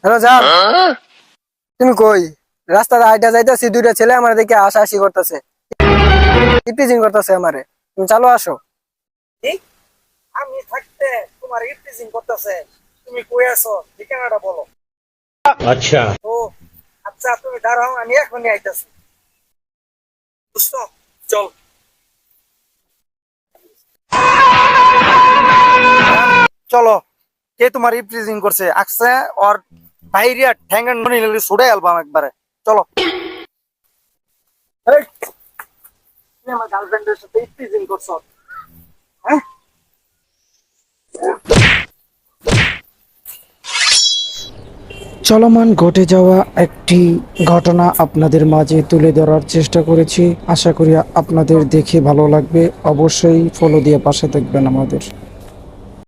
Hello জান, তুমি কই? রাস্তাতে হাইটা যাইতেছি, দুইটা ছেলে আমার দিকে আশি করতেছে, ইপটিজিং করতেছে আমারে। তুমি চালো আসো। ঠিক, আমি থাকতে তোমার ইফটিজিং করতেছে, তুমি কই আছো ঠিকানাটা বলো। अच्छा। ও আচ্ছা, তুমি দাঁড়াও, আমি এখনই আইতাছি। বুঝছো? চল। চলো, কে তোমার ইফটিজিং করছে আসছে, ওর বাইরিয়া ঠ্যাঙ্গান নিলে ছুড়ে অ্যালবাম একবারে। চলো। এই, তুমি আমার গার্লফ্রেন্ডের সাথে ইফটিজিং করছো, হ্যাঁ? চলমান ঘটে যাওয়া একটি ঘটনা আপনাদের মাঝে তুলে ধরার চেষ্টা করেছি। আশা করি আপনাদের দেখে ভালো লাগবে। অবশ্যই ফলো দিয়ে পাশে থাকবেন আমাদের।